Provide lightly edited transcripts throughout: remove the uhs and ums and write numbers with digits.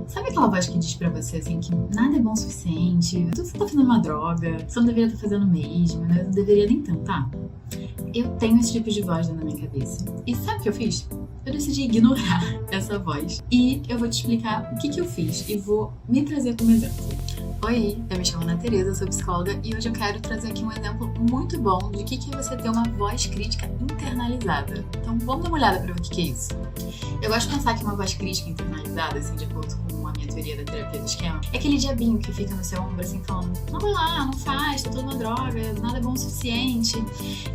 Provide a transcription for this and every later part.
Sabe aquela voz que diz pra você, assim, que nada é bom o suficiente, tudo que você tá fazendo é uma droga, você não deveria estar fazendo mesmo, né? Não deveria nem tentar? Eu tenho esse tipo de voz na minha cabeça. E sabe o que eu fiz? Eu decidi ignorar essa voz. E eu vou te explicar o que eu fiz e vou me trazer como exemplo. Oi, eu me chamo Ana Tereza, sou psicóloga e hoje eu quero trazer aqui um exemplo muito bom de que é você ter uma voz crítica internalizada. Então vamos dar uma olhada para ver o que é isso. Eu gosto de pensar que uma voz crítica internalizada, assim, de acordo com a minha teoria da terapia do esquema, é aquele diabinho que fica no seu ombro, assim, falando: não vai lá, não faz, tá tudo uma droga, nada é bom o suficiente.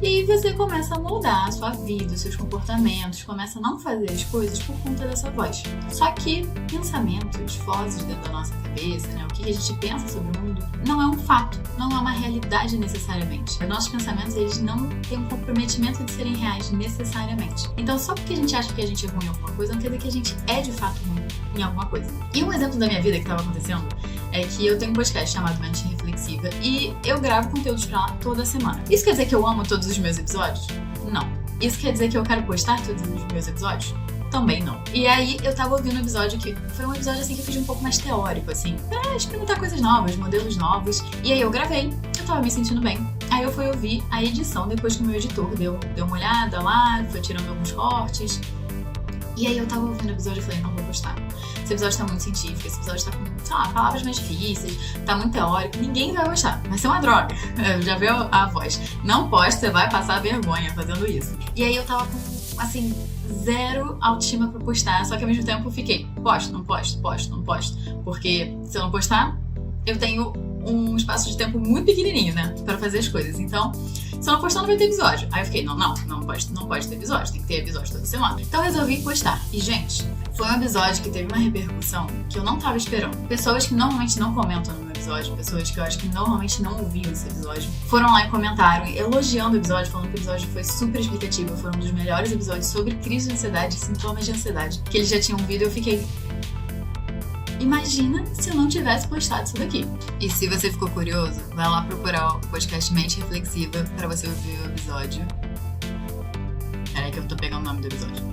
E aí você começa a moldar a sua vida, os seus comportamentos, começa a não fazer as coisas por conta dessa voz. Só que pensamentos, vozes dentro da nossa cabeça, né, o que a gente pensa sobre o mundo, não é um fato, não é uma realidade necessariamente. Os nossos pensamentos, eles não têm um comprometimento de serem reais necessariamente. Então, só porque a gente acha que a gente é ruim em alguma coisa, não quer dizer que a gente é de fato ruim em alguma coisa. E um exemplo da minha vida que estava acontecendo é que eu tenho um podcast chamado Mente Reflexiva e eu gravo conteúdos pra lá toda semana. Isso quer dizer que eu amo todos os meus episódios? Não. Isso quer dizer que eu quero postar todos os meus episódios? Também não. E aí eu tava ouvindo um episódio que foi um episódio assim que eu fiz um pouco mais teórico, assim, pra experimentar coisas novas, modelos novos. E aí eu gravei, eu tava me sentindo bem. Aí eu fui ouvir a edição depois que o meu editor deu uma olhada lá, foi tirando alguns cortes. E aí eu tava ouvindo o episódio e falei: não vou postar. Esse episódio tá muito científico, esse episódio tá com, sei lá, palavras mais difíceis, tá muito teórico, ninguém vai gostar, vai ser uma droga. Já viu a voz? Não poste, você vai passar vergonha fazendo isso. E aí eu tava com, assim, zero autoestima pra postar, só que ao mesmo tempo eu fiquei: posto, não posto, posto, não posto. Porque se eu não postar, eu tenho um espaço de tempo muito pequenininho, né, pra fazer as coisas. Então, se eu não postar, não vai ter episódio. Aí eu fiquei: não pode ter episódio, tem que ter episódio toda semana. Então eu resolvi postar. E, gente, foi um episódio que teve uma repercussão que eu não tava esperando. Pessoas que normalmente não comentam no meu episódio, pessoas que eu acho que normalmente não ouviam esse episódio, foram lá e comentaram, elogiando o episódio, falando que o episódio foi super explicativo, foi um dos melhores episódios sobre crise de ansiedade e sintomas de ansiedade que eles já tinham ouvido. Eu fiquei: imagina se eu não tivesse postado isso daqui. E se você ficou curioso, vai lá procurar o podcast Mente Reflexiva pra você ouvir o episódio. Peraí que eu tô pegando o nome do episódio.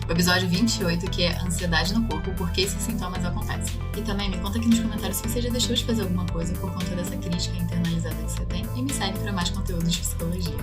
O episódio 28, que é Ansiedade no Corpo, por que esses sintomas acontecem. E também me conta aqui nos comentários se você já deixou de fazer alguma coisa por conta dessa crítica internalizada que você tem, e me segue pra mais conteúdos de psicologia.